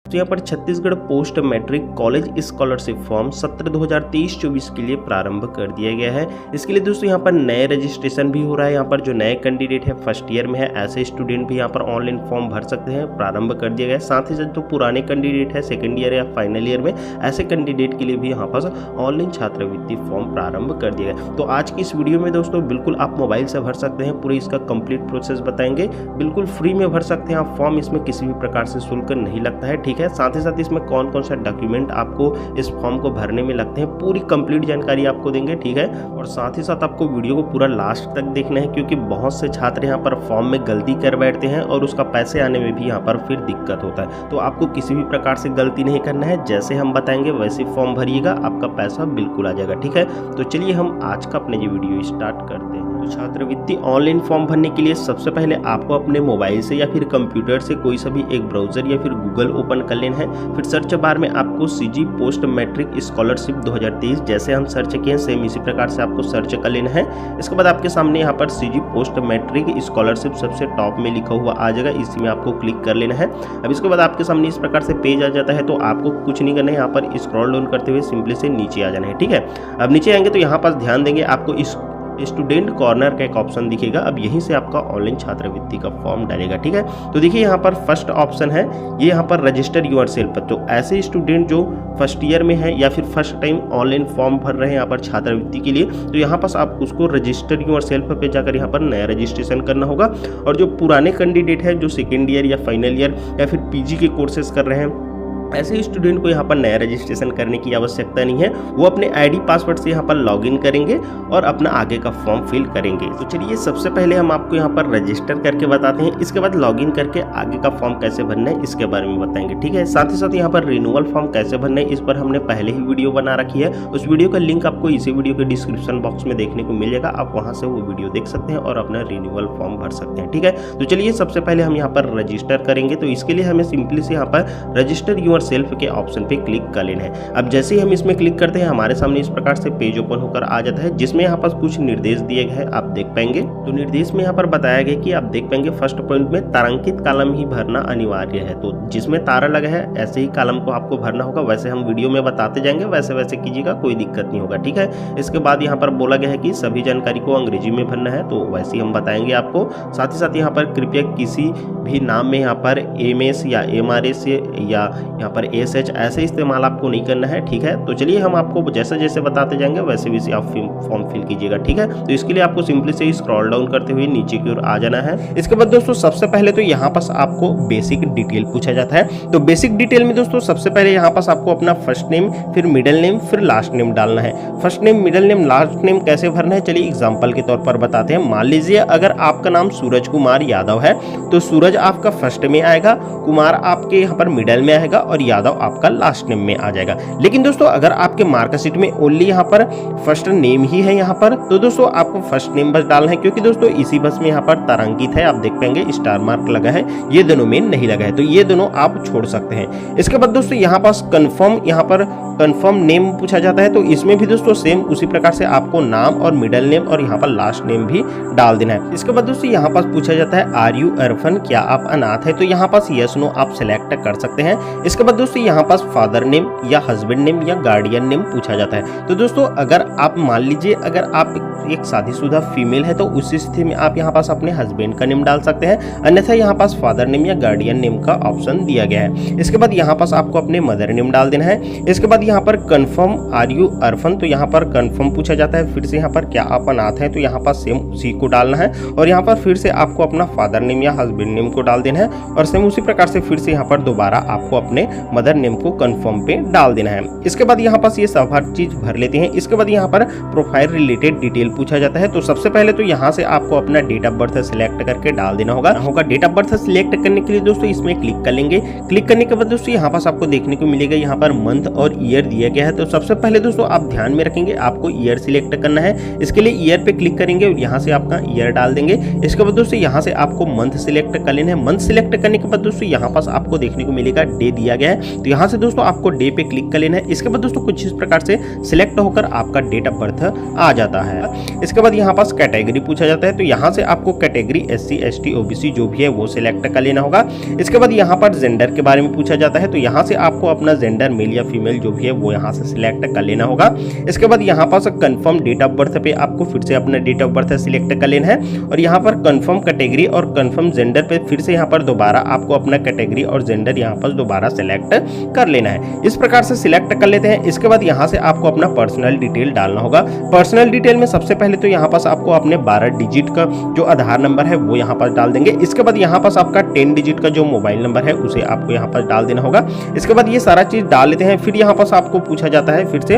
तो यहाँ पर Chhattisgarh post matric college scholarship form सत्र 2023-24 के लिए प्रारंभ कर दिया गया है। इसके लिए दोस्तों यहाँ पर नए रजिस्ट्रेशन भी हो रहा है। यहाँ पर जो नए कैंडिडेट है फर्स्ट ईयर में है, ऐसे स्टूडेंट भी यहाँ पर ऑनलाइन फॉर्म भर सकते हैं, प्रारंभ कर दिया गया है। साथ ही साथ जो पुराने कैंडिडेट है सेकेंड ईयर या फाइनल ईयर में, ऐसे कैंडिडेट के लिए भी यहाँ पर ऑनलाइन छात्रवृत्ति फॉर्म प्रारंभ कर दिया गया। तो आज की इस वीडियो में दोस्तों बिल्कुल आप मोबाइल से भर सकते हैं, पूरी इसका कंप्लीट प्रोसेस बताएंगे। बिल्कुल फ्री में भर सकते हैं आप फॉर्म, इसमें किसी भी प्रकार से शुल्क नहीं लगता है, ठीक है। साथ ही साथ इसमें कौन कौन सा डॉक्यूमेंट आपको इस फॉर्म को भरने में लगते हैं, पूरी कंप्लीट जानकारी आपको देंगे, ठीक है। और साथ ही साथ आपको वीडियो को पूरा लास्ट तक देखना है, क्योंकि बहुत से छात्र यहाँ पर फॉर्म में गलती कर बैठते हैं और उसका पैसे आने में भी यहाँ पर फिर दिक्कत होता है। तो आपको किसी भी प्रकार से गलती नहीं करना है, जैसे हम बताएंगे वैसे फॉर्म भरिएगा, आपका पैसा बिल्कुल आ जाएगा, ठीक है। तो चलिए हम आज का अपने ये वीडियो स्टार्ट करते हैं। तो छात्रवृत्ति ऑनलाइन फॉर्म भरने के लिए सबसे पहले आपको अपने मोबाइल से या फिर कंप्यूटर से कोई सा भी एक ब्राउजर या फिर गूगल ओपन कर लेना है। फिर सर्च बार में आपको सीजी पोस्ट मैट्रिक स्कॉलरशिप 2023 जैसे हम सर्च किए हैं सेम इसी प्रकार से आपको सर्च कर लेना है। इसके बाद आपके सामने यहाँ पर सीजी पोस्ट मैट्रिक स्कॉलरशिप सबसे टॉप में लिखा हुआ आ जाएगा, इसी में आपको क्लिक कर लेना है। अब इसके बाद आपके सामने इस प्रकार से पेज आ जाता है, तो आपको कुछ नहीं करना है, यहाँ पर स्क्रॉल डाउन करते हुए सिंपली से नीचे आ जाना है, ठीक है। अब नीचे आएंगे तो यहाँ पर ध्यान देंगे, आपको इस स्टूडेंट कॉर्नर का एक ऑप्शन दिखेगा। अब यहीं से आपका ऑनलाइन छात्रवृत्ति का फॉर्म डालेगा, ठीक है। तो देखिए यहाँ पर फर्स्ट ऑप्शन है, ये यहाँ पर रजिस्टर योरसेल्फ। तो ऐसे स्टूडेंट जो फर्स्ट ईयर में है या फिर फर्स्ट टाइम ऑनलाइन फॉर्म भर रहे हैं यहाँ पर छात्रवृत्ति के लिए, तो यहाँ पर आप उसको रजिस्टर योरसेल्फ पे जाकर यहाँ पर नया रजिस्ट्रेशन करना होगा। और जो पुराने कैंडिडेट है जो सेकेंड ईयर या फाइनल ईयर या फिर पीजी के कोर्सेज कर रहे हैं, ऐसे स्टूडेंट को यहाँ पर नया रजिस्ट्रेशन करने की आवश्यकता नहीं है। वो अपने आईडी पासवर्ड से यहाँ पर लॉगिन करेंगे और अपना आगे का फॉर्म फिल करेंगे। तो चलिए सबसे पहले हम आपको यहाँ पर रजिस्टर करके बताते हैं, इसके बाद लॉगिन करके आगे का फॉर्म कैसे भरना है इसके बारे में बताएंगे, ठीक है। साथ ही साथ यहाँ पर रिन्यूअल फॉर्म कैसे भरना है इस पर हमने पहले ही वीडियो बना रखी है, उस वीडियो का लिंक आपको इसी वीडियो के डिस्क्रिप्शन बॉक्स में देखने को मिल जाएगा। आप वहाँ से वो वीडियो देख सकते हैं और अपना रिन्यूअल फॉर्म भर सकते हैं, ठीक है। तो चलिए सबसे पहले हम यहाँ पर रजिस्टर करेंगे। तो इसके लिए हमें सिंपली से यहाँ पर रजिस्टर योरसेल्फ के ऑप्शन पे क्लिक कर लेना है। अब जैसे ही हम इसमें क्लिक करते हैं हमारे सामने इस प्रकार से पेज ओपन होकर आ जाता है, जिसमें यहाँ पर कुछ निर्देश दिए गए हैं, आप देख पाएंगे। तो निर्देश में यहाँ पर बताया गया कि आप देख पाएंगे फर्स्ट पॉइंट में तारांकित कॉलम ही भरना अनिवार्य है। तो जिसमें तारा लगा है ऐसे ही कॉलम को आपको भरना होगा, वैसे हम वीडियो में बताते जाएंगे, वैसे वैसे कीजिएगा, कोई दिक्कत नहीं होगा, ठीक है। इसके बाद यहाँ पर बोला गया है कि सभी जानकारी को अंग्रेजी में भरना है, तो वैसे ही हम बताएंगे आपको। साथ ही साथ यहाँ पर कृपया किसी भी नाम में यहाँ पर MS या MRS या यहाँ पर SH ऐसे इस्तेमाल आपको नहीं करना है, ठीक है। तो चलिए हम आपको जैसे जैसे बताते जाएंगे वैसे वैसे आप फॉर्म फिल कीजिएगा, ठीक है। तो इसके लिए आपको सिंपली से स्क्रॉल डाउन करते हुए नीचे की ओर आ जाना है। इसके बाद दोस्तों सबसे पहले तो यहाँ पास आपको बेसिक डिटेल पूछा जाता है। तो बेसिक डिटेल में दोस्तों सबसे पहले यहाँ पास आपको अपना फर्स्ट नेम, फिर मिडिल नेम, फिर लास्ट नेम डालना है। First name, middle name, last name कैसे भरना है चलिए एग्जाम्पल के तौर पर बताते हैं। मान लीजिए अगर आपका नाम सूरज कुमार यादव है, तो सूरज आपका फर्स्ट में आएगा, कुमार आपके यहाँ पर मिडिल में आएगा और यादव आपका लास्ट नेम में आ जाएगा। लेकिन दोस्तों अगर आपके मार्कशीट में ओनली यहाँ पर फर्स्ट नेम ही है यहाँ पर, तो दोस्तों आपको फर्स्ट नेम बस डालना है, क्योंकि दोस्तों इसी बस में यहाँ पर तारांकित है, आप देख पाएंगे स्टार मार्क लगा है, ये दोनों में नहीं लगा है, तो ये दोनों आप छोड़ सकते हैं। इसके बाद दोस्तों यहाँ पास कंफर्म, यहाँ पर कंफर्म नेम पूछा जाता है, तो इसमें भी दोस्तों सेम उसी प्रकार से आपको नाम और मिडिल नेम और यहाँ पर लास्ट नेम भी डाल देना है। इसके बाद दोस्तों यहाँ पास पूछा जाता है आर यू अर्फन, क्या आप अनाथ है, तो यहाँ पास यस नो आप सिलेक्ट कर सकते हैं। इसके बाद दोस्तों यहाँ पास फादर नेम या हस्बैंड नेम या गार्डियन नेम पूछा जाता है। तो दोस्तों अगर आप मान लीजिए अगर आप एक शादीशुदा फीमेल है, तो उस स्थिति में आप यहाँ पास अपने हस्बैंड का नेम डाल सकते हैं, अन्यथा यहाँ पास फादर नेम या गार्डियन नेम का ऑप्शन दिया गया है। इसके बाद यहाँ पास आपको अपने मदर नेम डाल देना है। इसके बाद यहाँ पर कंफर्म आर यू अर्फन, तो यहाँ पर कंफर्म पूछा जाता है। फिर से यहाँ पर क्या आप अनाथ है, तो यहाँ पर सेम उसी को डालना है और यहाँ पर फिर से आपको अपना फादर नेम या हस्बैंड नेम को डाल देना है और सेम उसी प्रकार से फिर से यहाँ पर दोबारा आपको अपने मदर नेम को कंफर्म पे डाल देना है। इसके बाद यहाँ पास ये सब हर चीज भर लेते हैं। इसके बाद यहाँ पर प्रोफाइल रिलेटेड डिटेल पूछा जाता है। तो सबसे पहले तो यहाँ से आपको अपना डेट ऑफ बर्थ सिलेक्ट करके डाल देना होगा। डेट ऑफ बर्थ सिलेक्ट करने के लिए दोस्तों इसमें क्लिक कर लेंगे। क्लिक करने के बाद दोस्तों यहाँ पास आपको देखने को मिलेगा यहाँ पर मंथ और ईयर दिया गया है। तो सबसे पहले दोस्तों आप ध्यान में रखेंगे आपको ईयर सिलेक्ट करना है। इसके लिए ईयर पे क्लिक करेंगे और यहाँ से आपका ईयर डाल देंगे। इसके बाद दोस्तों यहाँ से आपको मंथ सिलेक्ट कर लेना है। मंथ सिलेक्ट करने के बाद दोस्तों यहाँ पास आपको देखने को मिलेगा डे दिया गया है, तो यहाँ से दोस्तों आपको डे पे क्लिक कर लेना है। इसके बाद दोस्तों कुछ इस प्रकार से सिलेक्ट होकर आपका डेट ऑफ बर्थ आ जाता है। इसके बाद यहाँ पास कैटेगरी पूछा जाता है, तो यहाँ से आपको कैटेगरी SC ST OBC जो भी है वो सिलेक्ट कर लेना होगा। इसके बाद यहाँ पर जेंडर के बारे में पूछा जाता है, तो यहाँ से आपको अपना जेंडर मेल या फीमेल जो भी है वो यहाँ से सिलेक्ट कर लेना होगा। इसके बाद यहाँ पास कंफर्म डेट ऑफ बर्थ पे आपको फिर से अपना डेट ऑफ बर्थ सिलेक्ट कर लेना है, और यहाँ पर कंफर्म कैटेगरी और कंफर्म जेंडर पे फिर से यहाँ पर दोबारा आपको अपना कैटेगरी और जेंडर यहाँ पर दोबारा सिलेक्ट कर लेना है। इस प्रकार से सिलेक्ट कर लेते हैं। इसके बाद यहाँ से आपको अपना पर्सनल डिटेल डालना होगा। पर्सनल डिटेल में सबसे पहले तो यहाँ पास आपको अपने 12 डिजिट का जो आधार नंबर है वो यहाँ पर डाल देंगे। इसके बाद यहाँ पास आपका 10 डिजिट का जो मोबाइल नंबर है उसे आपको यहाँ पर डाल देना होगा। इसके बाद ये सारा चीज डाल लेते हैं। फिर यहाँ पास आपको पूछा जाता है फिर से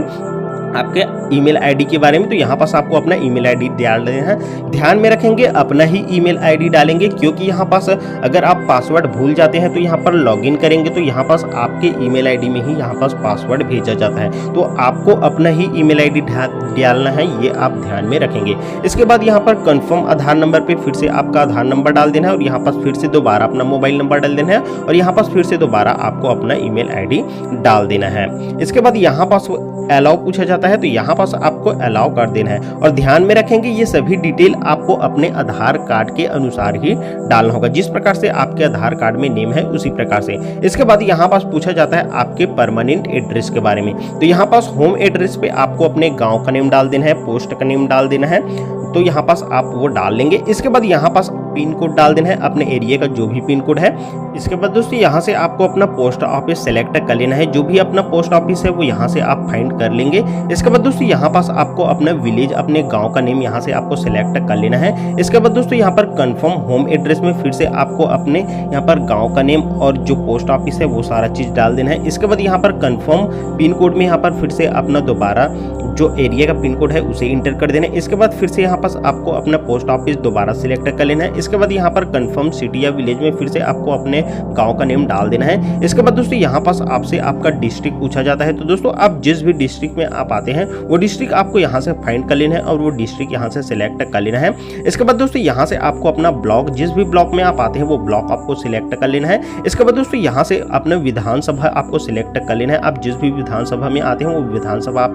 आपके ईमेल आईडी के बारे में, तो यहाँ पास आपको अपना ईमेल आईडी डाल देना है। ध्यान में रखेंगे अपना ही ईमेल आईडी डालेंगे, क्योंकि यहाँ पास अगर आप पासवर्ड भूल जाते हैं तो यहाँ पर लॉगिन करेंगे तो यहाँ पास आपके ईमेल आईडी में ही यहाँ पास पासवर्ड भेजा जाता है, तो आपको अपना ही ईमेल आईडी डालना है, ये आप ध्यान में रखेंगे। इसके बाद यहाँ पर कंफर्म आधार नंबर पे फिर से आपका आधार नंबर डाल देना है, और यहाँ पास फिर से दोबारा अपना मोबाइल नंबर डाल देना है, और यहाँ पास फिर से दोबारा आपको अपना ईमेल आईडी डाल देना है। इसके बाद यहाँ पास अलाउ पूछा जाता है, तो यहाँ पास आपको अलाउ कर देना है, और ध्यान में रखेंगे ये सभी डिटेल आपको अपने आधार कार्ड के अनुसार ही डालना होगा। जिस प्रकार से आपके आधार कार्ड में नेम है उसी प्रकार से। इसके बाद यहाँ पास पूछा जाता है आपके परमानेंट एड्रेस के बारे में, तो यहाँ पास होम एड्रेस पे आपको अपने गांव का नेम डाल देना है, पोस्ट का नेम डाल देना है, तो यहाँ पास आप वो डाल लेंगे। इसके बाद यहाँ पास पिन कोड डाल देना है अपने एरिया का जो भी पिन कोड है। इसके बाद दोस्तों यहाँ से आपको अपना पोस्ट ऑफिस सेलेक्ट कर लेना है, जो भी अपना पोस्ट ऑफिस है वो यहाँ से आप फाइंड कर लेंगे। इसके बाद दोस्तों यहाँ पास आपको अपना विलेज अपने गांव का नेम यहाँ से आपको सेलेक्ट कर लेना है। इसके बाद दोस्तों यहाँ पर कंफर्म होम एड्रेस में फिर से आपको अपने यहाँ पर गाँव का नेम और जो पोस्ट ऑफिस है वो सारा चीज डाल देना है। इसके बाद यहाँ पर कंफर्म पिन कोड में यहाँ पर फिर से अपना दोबारा जो एरिया का पिन कोड है उसे इंटर कर देना है। इसके बाद फिर से यहाँ पास आपको अपना पोस्ट ऑफिस दोबारा सिलेक्ट कर लेना है। इसके बाद यहाँ पर कंफर्म सिटी या विलेज में फिर से आपको अपने गांव का नेम डाल देना है। इसके बाद दोस्तों यहाँ पास आपसे आपका डिस्ट्रिक्ट पूछा जाता है, तो दोस्तों आप जिस भी डिस्ट्रिक्ट में आप आते हैं वो डिस्ट्रिक्ट आपको यहाँ से फाइंड कर लेना है और वो डिस्ट्रिक्ट यहाँ से सिलेक्ट कर लेना है। इसके बाद दोस्तों यहाँ से आपको अपना ब्लॉक, जिस भी ब्लॉक में आप आते हैं वो ब्लॉक आपको सिलेक्ट कर लेना है। इसके बाद दोस्तों यहाँ से अपना विधानसभा आपको सिलेक्ट कर लेना है। आप जिस भी विधानसभा में आते हैं वो विधानसभा आप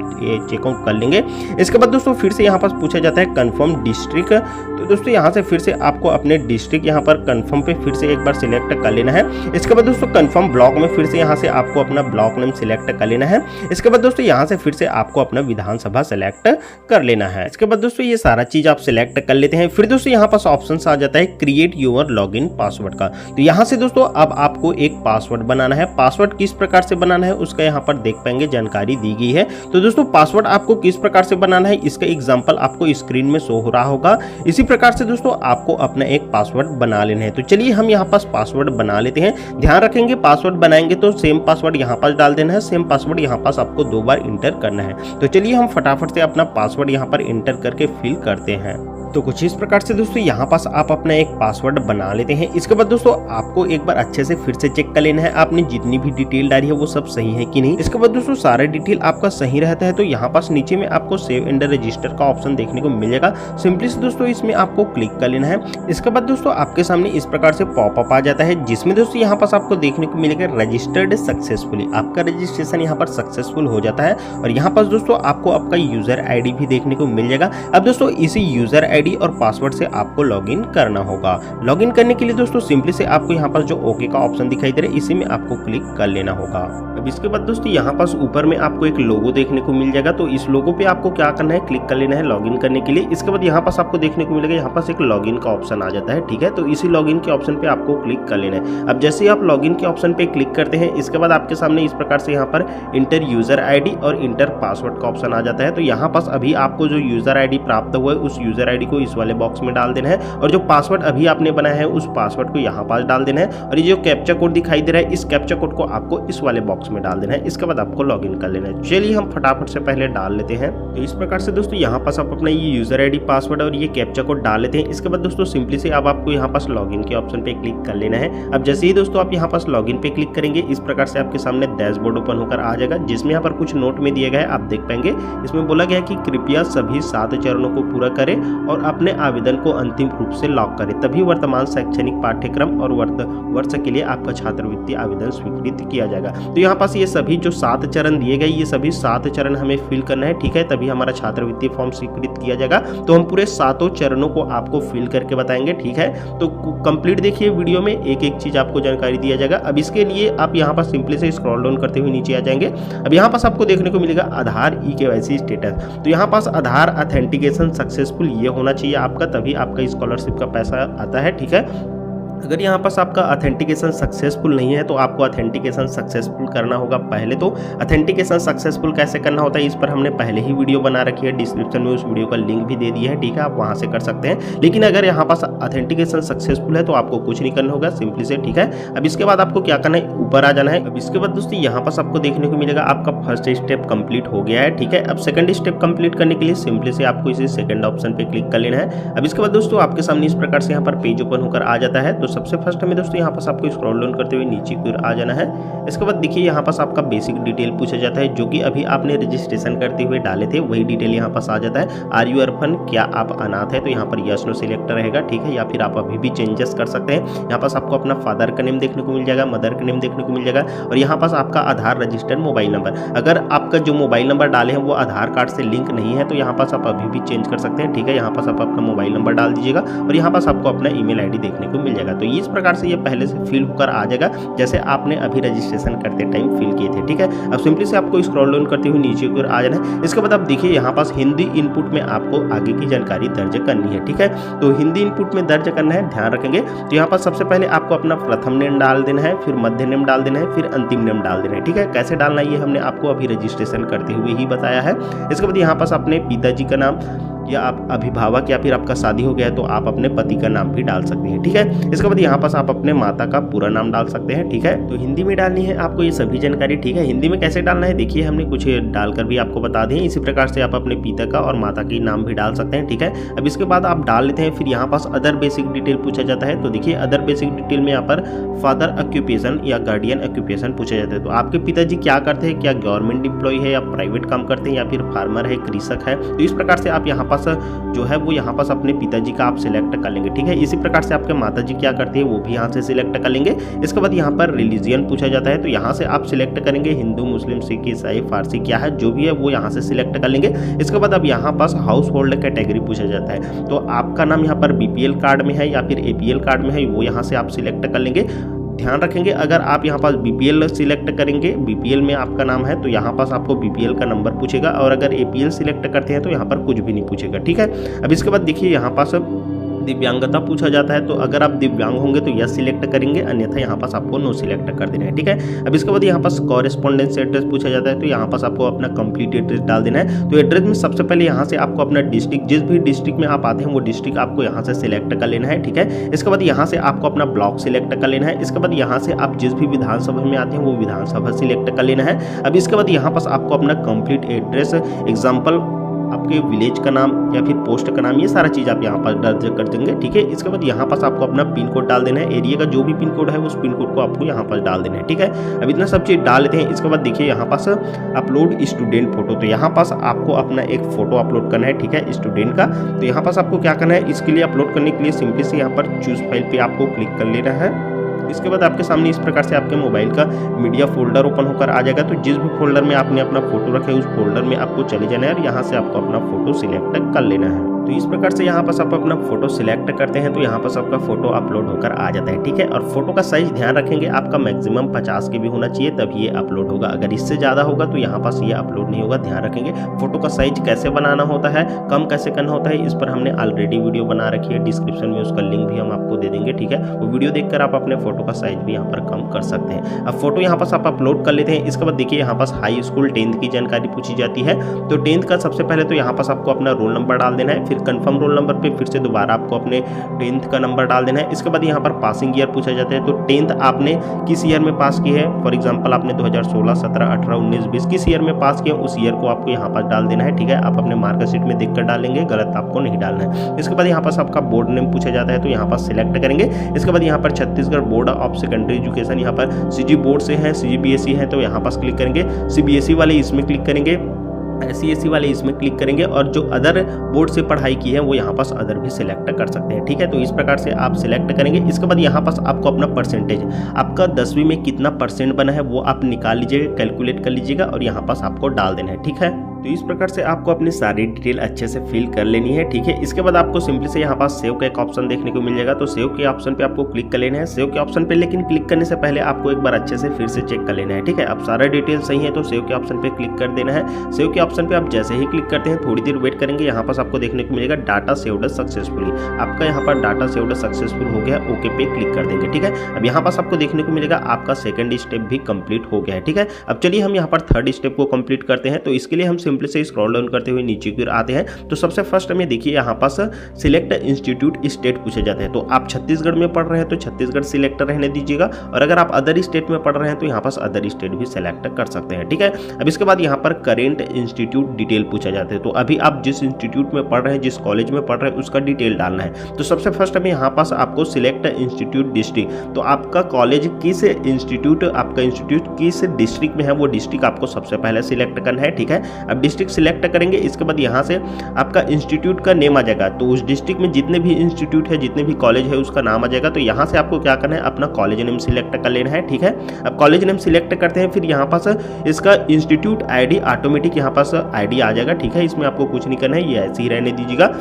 चेकआउट कर लेंगे। इसके बाद दोस्तों फिर से यहाँ पास पूछा जाता है कंफर्म डिस्ट्रिक्ट, तो दोस्तों यहाँ से फिर से आपको अपने डिस्ट्रिक्ट यहाँ पर कंफर्म पे फिर से एक बार सिलेक्ट कर लेना है। इसके बाद दोस्तों कंफर्म ब्लॉक में फिर से यहाँ से आपको अपना ब्लॉक नेम सिलेक्ट कर लेना है। इसके बाद दोस्तों यहाँ से फिर से आपको अपना विधानसभा सिलेक्ट कर लेना है। इसके बाद दोस्तों ये सारा चीज आप सिलेक्ट कर लेते हैं। फिर दोस्तों यहाँ पास ऑप्शन आ जाता है क्रिएट योर लॉगिन पासवर्ड का, तो यहाँ से दोस्तों अब आपको एक पासवर्ड बनाना है। पासवर्ड किस प्रकार से बनाना है उसका यहाँ पर देख पाएंगे जानकारी दी गई है। तो दोस्तों पासवर्ड आपको किस प्रकार से बनाना है इसका एग्जांपल आपको स्क्रीन में शो हो रहा होगा। इसी प्रकार से दोस्तों आपको अपना एक पासवर्ड बना लेना है। तो चलिए हम यहाँ पास पासवर्ड बना लेते हैं। ध्यान रखेंगे पासवर्ड बनाएंगे तो सेम पासवर्ड यहाँ पास डाल देना है, सेम पासवर्ड यहाँ पास आपको 2 बार इंटर करना है। तो चलिए हम फटाफट से अपना पासवर्ड यहाँ पर इंटर करके फिल करते हैं। तो कुछ इस प्रकार से दोस्तों यहाँ पास आप अपना एक पासवर्ड बना लेते हैं। इसके बाद दोस्तों आपको एक बार अच्छे से फिर से चेक कर लेना है आपने जितनी भी डिटेल डाली है वो सब सही है कि नहीं। इसके बाद दोस्तों सारा डिटेल आपका सही रहता है तो यहाँ पास नीचे में आपको सेव एंड रजिस्टर का ऑप्शन देखने को मिल जाएगा। सिंपली से दोस्तों इसमें आपको क्लिक कर लेना है। इसके बाद दोस्तों आपके सामने इस प्रकार से पॉपअप आ जाता है जिसमें दोस्तों यहाँ पास आपको देखने को मिलेगा रजिस्टर्ड सक्सेसफुली, आपका रजिस्ट्रेशन यहाँ पर सक्सेसफुल हो जाता है। और यहाँ पास दोस्तों आपको आपका यूजर आईडी भी देखने को मिल जाएगा। अब दोस्तों इसी यूजर आईडी और पासवर्ड से आपको लॉगिन करना होगा। लॉगिन करने के लिए दोस्तों सिंपली से आपको यहाँ पर जो ओके का ऑप्शन दिखाई दे रहा है इसी में आपको क्लिक कर लेना होगा। अब इसके बाद दोस्तों यहाँ पास ऊपर में आपको एक लोगो देखने को मिल जाएगा, तो इस लोगो पे आपको क्या करना है क्लिक कर लेना है लॉगिन करने के लिए। इसके बाद यहाँ पास आपको देखने को मिलेगा यहाँ पास एक लॉगिन का ऑप्शन आ जाता है, ठीक है। तो इसी लॉगिन के ऑप्शन पे आपको क्लिक कर लेना है। अब जैसे ही आप लॉगिन के ऑप्शन पे क्लिक करते हैं इसके बाद आपके सामने इस प्रकार से यहाँ पर इंटर यूजर आईडी और इंटर पासवर्ड का ऑप्शन आ जाता है। तो यहाँ पास अभी आपको जो यूजर आईडी प्राप्त हुआ है उस यूजर आईडी को इस वाले बॉक्स में डाल देना है और जो पासवर्ड अभी आपने बनाया है उस पासवर्ड को यहाँ पास डाल देना है और ये जो कैप्चा कोड दिखाई दे रहा है इस कैप्चा कोड को आपको इस वाले बॉक्स में डाल देना है। इसके बाद आपको लॉगिन कर लेना है। चलिए हम फटाफट से पहले डाल लेते हैं। तो इस प्रकार से दोस्तों यहाँ पास आप अपना ये यूजर आईडी पासवर्ड और ये कैप्चा कोड डाल लेते हैं। इसके बाद दोस्तों सिंपली से अब आपको यहाँ पास लॉगिन के ऑप्शन पे क्लिक कर लेना है। अब जैसे ही दोस्तों आप यहाँ पास लॉगिन पे क्लिक करेंगे इस प्रकार से आपके सामने डैशबोर्ड ओपन होकर आ जाएगा जिसमें यहाँ पर कुछ नोट में दिया गया है, आप देख पाएंगे। इसमें बोला गया है कि कृपया सभी 7 चरणों को पूरा करें और अपने आवेदन को अंतिम रूप से लॉक करें, तभी वर्तमान शैक्षणिक पाठ्यक्रम और वर्ष के लिए आपका छात्रवृत्ति आवेदन स्वीकृत किया जाएगा। तो यहाँ पास ये सभी जो 7 चरण दिए गए, ये सभी 7 चरण हमें फिल करना है, ठीक है, तभी हमारा छात्रवृत्ति फॉर्म स्वीकृत किया जाएगा। तो हम पूरे 7 चरणों को आपको फिल करके बताएंगे, ठीक है। तो कंप्लीट देखिए वीडियो में, एक एक चीज आपको जानकारी दिया जाएगा। अब इसके लिए आप यहाँ पर सिंपली से स्क्रॉल डाउन करते हुए नीचे आ जाएंगे। अब यहाँ पास आपको देखने को मिलेगा आधार KYC स्टेटस। तो यहाँ पास आधार ऑथेंटिकेशन सक्सेसफुल ये होना चाहिए आपका, तभी आपका स्कॉलरशिप का पैसा आता है, ठीक है। अगर यहाँ पास आपका ऑथेंटिकेशन सक्सेसफुल नहीं है तो आपको ऑथेंटिकेशन सक्सेसफुल करना होगा पहले। तो ऑथेंटिकेशन सक्सेसफुल कैसे करना होता है, इस पर हमने पहले ही वीडियो बना रखी है, डिस्क्रिप्शन में उस वीडियो का लिंक भी दे दिया है, ठीक है, आप वहाँ से कर सकते हैं। लेकिन अगर यहाँ पास ऑथेंटिकेशन सक्सेसफुल है तो आपको कुछ नहीं करना होगा, सिंपली से, ठीक है। अब इसके बाद आपको क्या करना है, ऊपर आ जाना है। अब इसके बाद दोस्तों यहाँ पास आपको देखने को मिलेगा आपका फर्स्ट स्टेप कंप्लीट हो गया है, ठीक है। अब सेकंड स्टेप कंप्लीट करने के लिए सिंपली से आपको इसी सेकंड ऑप्शन पे क्लिक कर लेना है। अब इसके बाद दोस्तों आपके सामने इस प्रकार से यहाँ पर पेज ओपन होकर आ जाता है। तो सबसे फर्स्ट हमें दोस्तों यहाँ पास आपको स्क्रॉल डाउन करते हुए नीचे की ओर आ जाना है। इसके बाद देखिए यहाँ पास आपका बेसिक डिटेल पूछा जाता है, जो कि अभी आपने रजिस्ट्रेशन करते हुए डाले थे, वही डिटेल यहाँ पास आ जाता है। आर यू अर्फन, क्या आप अनाथ है, तो यहाँ पर यस नो सिलेक्ट रहेगा, ठीक है, या फिर आप अभी भी चेंजेस कर सकते हैं। यहाँ पास आपको अपना फादर का नेम देखने को मिल जाएगा, मदर का नेम देखने को मिल जाएगा, और यहाँ पास आपका आधार रजिस्टर्ड मोबाइल नंबर। अगर आपका जो मोबाइल नंबर डाले हैं वो आधार कार्ड से लिंक नहीं है तो यहाँ पास आप अभी भी चेंज कर सकते हैं, ठीक है। यहाँ पास आप अपना मोबाइल नंबर डाल दीजिएगा और यहाँ पास आपको अपना ईमेल आईडी देखने को मिल जाएगा। तो इस प्रकार से ये पहले से फिल होकर आ जाएगा, जैसे आपने अभी रजिस्ट्रेशन करते टाइम फिल किए थे, ठीक है। अब सिंपली से आपको स्क्रॉल डाउन करते हुए नीचे की ओर आ जाना है। इसके बाद आप देखिए यहाँ पास हिंदी इनपुट में आपको आगे की जानकारी दर्ज करनी है, ठीक है। तो हिंदी इनपुट में दर्ज करना है, ध्यान रखेंगे। तो यहाँ पर सबसे पहले आपको अपना प्रथम नेम डाल देना है, फिर मध्य नेम डाल देना है, फिर अंतिम नेम डाल देना है, ठीक है। कैसे डालना है ये हमने आपको अभी रजिस्ट्रेशन करते हुए ही बताया है। इसके बाद यहाँ पास अपने पिताजी का नाम, या आप अभिभावक, या फिर आपका शादी हो गया है तो आप अपने पति का नाम भी डाल सकते हैं, ठीक है। इसके बाद यहाँ पास आप अपने माता का पूरा नाम डाल सकते हैं, ठीक है। तो हिंदी में डालनी है आपको ये सभी जानकारी, ठीक है। हिंदी में कैसे डालना है देखिए हमने कुछ डालकर भी आपको बता दें। इसी प्रकार से आप अपने पिता का और माता की नाम भी डाल सकते हैं, ठीक है। अब इसके बाद आप डाल लेते हैं, फिर यहाँ पास अदर बेसिक डिटेल पूछा जाता है। तो देखिए अदर बेसिक डिटेल में यहाँ पर फादर ऑक्यूपेशन या गार्डियन ऑक्यूपेशन पूछा जाता है। तो आपके पिताजी क्या करते हैं, क्या गवर्नमेंट एम्प्लॉय है या प्राइवेट काम करते हैं या फिर फार्मर है, कृषक है। तो इस प्रकार से आप यहाँ पास जो है वो यहाँ पास अपने पिताजी का आप सिलेक्ट कर लेंगे, ठीक है। इसी प्रकार से आपके माताजी क्या करती है वो भी यहाँ से सिलेक्ट कर लेंगे। इसके बाद यहाँ पर रिलीजियन पूछा जाता है, तो यहाँ से आप सिलेक्ट करेंगे हिंदू, मुस्लिम, सिख, ईसाई, फारसी, क्या है जो भी है वो यहाँ से सिलेक्ट कर लेंगे। इसके बाद अब यहाँ पास हाउस होल्ड कैटेगरी पूछा जाता है, तो आपका नाम यहाँ पर BPL कार्ड में है या फिर APL कार्ड में है, वो यहाँ से आप सिलेक्ट कर लेंगे। ध्यान रखेंगे अगर आप यहाँ पास BPL सिलेक्ट करेंगे, BPL में आपका नाम है तो यहाँ पास आपको BPL का नंबर पूछेगा, और अगर APL सिलेक्ट करते हैं तो यहाँ पर कुछ भी नहीं पूछेगा, ठीक है। अब इसके बाद देखिए यहाँ पास दिव्यांगता पूछा जाता है, तो अगर आप दिव्यांग होंगे तो यस सिलेक्ट करेंगे, अन्यथा यहाँ पास आपको नो सिलेक्ट कर देना है, ठीक है। अब इसके बाद यहाँ पास कॉरेस्पॉन्डेंस एड्रेस पूछा जाता है, तो यहाँ पास आपको अपना कंप्लीट एड्रेस डाल देना है। तो एड्रेस में सबसे पहले यहाँ से आपको अपना डिस्ट्रिक्ट, जिस भी डिस्ट्रिक्ट में आप आते हैं वो डिस्ट्रिक्ट आपको यहाँ से सिलेक्ट कर लेना है, ठीक है। इसके बाद यहाँ से आपको अपना ब्लॉक सिलेक्ट कर लेना है। इसके बाद यहाँ से आप जिस भी विधानसभा में आते हैं वो विधानसभा सिलेक्ट कर लेना है। अब इसके बाद यहाँ पास आपको अपना कंप्लीट एड्रेस, एग्जाम्पल आपके विलेज का नाम या फिर पोस्ट का नाम, ये सारा चीज़ आप यहाँ पर दर्ज कर देंगे, ठीक है। इसके बाद यहाँ पास आपको अपना पिन कोड डाल देना है, एरिया का जो भी पिन कोड है उस पिन कोड को आपको यहाँ पर डाल देना है, ठीक है। अब इतना सब चीज़ डाल लेते हैं। इसके बाद देखिए यहाँ पास अपलोड स्टूडेंट फोटो, तो यहाँ पास आपको अपना एक फोटो अपलोड करना है, ठीक है, स्टूडेंट का। तो यहाँ पास आपको क्या करना है, इसके लिए अपलोड करने के लिए सिंपली से यहाँ पर चूज फाइल पे आपको क्लिक कर लेना है। इसके बाद आपके सामने इस प्रकार से आपके मोबाइल का मीडिया फोल्डर ओपन होकर आ जाएगा। तो जिस भी फोल्डर में आपने अपना फोटो रखा है उस फोल्डर में आपको चले जाना है और यहाँ से आपको अपना फोटो सिलेक्ट कर लेना है। तो इस प्रकार से यहाँ पास आप अपना फोटो सिलेक्ट करते हैं तो यहाँ पास आपका फोटो अपलोड होकर आ जाता है, ठीक है। और फोटो का साइज ध्यान रखेंगे आपका मैक्सिमम 50 KB होना चाहिए, तब ये अपलोड होगा। अगर इससे ज़्यादा होगा तो यहाँ पास ये अपलोड नहीं होगा, ध्यान रखेंगे। फोटो का साइज कैसे बनाना होता है, कम कैसे करना होता है, इस पर हमने ऑलरेडी वीडियो बना रखी है, डिस्क्रिप्शन में उसका लिंक भी हम आपको दे देंगे, ठीक है। वो वीडियो देखकर आप अपने फोटो का साइज भी यहाँ पर कम कर सकते हैं। अब फोटो यहाँ पास आप अपलोड कर लेते हैं। इसके बाद देखिए यहाँ पास हाई स्कूल 10th की जानकारी पूछी जाती है। तो 10th का सबसे पहले तो यहाँ पास आपको अपना रोल नंबर डाल देना है, फिर कंफर्म रोल नंबर पे फिर से दोबारा आपको अपने 10th का नंबर डाल देना है। इसके बाद यहाँ पर पासिंग ईयर पूछा जाता है, तो 10th आपने किस ईयर में पास की है, फॉर एग्जांपल आपने 2016, 17, 18, 19, 20 किस ईयर में पास किया उस ईयर को आपको यहाँ पर डाल देना है, ठीक है। आप अपने मार्कशीट में देखकर डालेंगे, गलत आपको नहीं डालना है। इसके बाद यहाँ पास आपका बोर्ड नेम पूछा जाता है, तो यहाँ पर सिलेक्ट करेंगे। इसके बाद यहाँ पर Chhattisgarh board of secondary education, यहाँ पर CG बोर्ड से है, CGBSE है, तो यहाँ पास क्लिक करेंगे। CBSE वाले इसमें क्लिक करेंगे। SC वाले इसमें क्लिक करेंगे और जो अदर बोर्ड से पढ़ाई की है वो यहाँ पास अदर भी सिलेक्ट कर सकते हैं। ठीक है, तो इस प्रकार से आप सिलेक्ट करेंगे। इसके बाद यहाँ पास आपको अपना परसेंटेज, आपका 10वीं में कितना परसेंट बना है वो आप निकाल लीजिएगा, कैलकुलेट कर लीजिएगा और यहाँ पास आपको डाल देना है। ठीक है, तो इस प्रकार से आपको अपनी सारी डिटेल अच्छे से फिल कर लेनी है। ठीक है, इसके बाद आपको सिंपली से यहाँ पास सेव का एक ऑप्शन देखने को मिल जाएगा, तो सेव के ऑप्शन पे आपको क्लिक कर लेना है। सेव के ऑप्शन पे लेकिन क्लिक करने से पहले आपको एक बार अच्छे से फिर से चेक कर लेना है। ठीक है, अब सारा डिटेल सही है तो सेव के ऑप्शन पे क्लिक कर देना है। सेव के ऑप्शन पे आप जैसे ही क्लिक करते हैं थोड़ी देर वेट करेंगे, यहाँ पास आपको देखने को मिलेगा डाटा सेव्ड सक्सेसफुली। आपका यहाँ पर डाटा सेव्ड सक्सेसफुल हो गया, ओके पे क्लिक कर देंगे। ठीक है, अब यहाँ पास आपको देखने को मिलेगा आपका सेकंड स्टेप भी कंप्लीट हो गया है। ठीक है, अब चलिए हम यहाँ पर थर्ड स्टेप को कंप्लीट करते हैं। तो इसके लिए हम सिंपली से स्क्रॉल डाउन करते हुए नीचे की ओर आते हैं। तो सबसे फर्स्ट हमें देखिए यहाँ पास सिलेक्ट इंस्टीट्यूट स्टेट पूछे जाते हैं। तो आप छत्तीसगढ़ में पढ़ रहे हैं तो छत्तीसगढ़ सिलेक्ट रहने दीजिएगा, और अगर आप अदर स्टेट में पढ़ रहे हैं तो यहाँ पास अदर स्टेट भी सिलेक्ट कर सकते हैं। ठीक है, अब इसके बाद यहाँ पर करेंट इंस्टीट्यूट डिटेल पूछा जाता है। तो अभी आप जिस इंस्टीट्यूट में पढ़ रहे हैं, जिस कॉलेज में पढ़ रहे हैं उसका डिटेल डालना है। तो सबसे फर्स्ट हमें यहाँ पास आपको सिलेक्ट इंस्टीट्यूट डिस्ट्रिक्ट, तो आपका कॉलेज किस इंस्टीट्यूट, आपका इंस्टीट्यूट किस डिस्ट्रिक्ट में है वो डिस्ट्रिक्ट आपको सबसे पहले सिलेक्ट करना है। ठीक है, अब डिस्ट्रिक्ट सिलेक्ट करेंगे, इसके बाद यहाँ से आपका इंस्टीट्यूट का नेम आ जाएगा। तो उस डिस्ट्रिक्ट में जितने भी इंस्टीट्यूट है, जितने भी कॉलेज है उसका नाम आ जाएगा। तो यहाँ से आपको क्या करना है, अपना कॉलेज नेम सिलेक्ट कर लेना है। ठीक है, अब कॉलेज नेम सिलेक्ट करते हैं, फिर यहाँ पास इसका इंस्टीट्यूट आईडी ऑटोमेटिक यहाँ पास आईडी आ जाएगा। ठीक है, इसमें आपको कुछ नहीं करना है, ये ऐसे ही रहने दीजिएगा।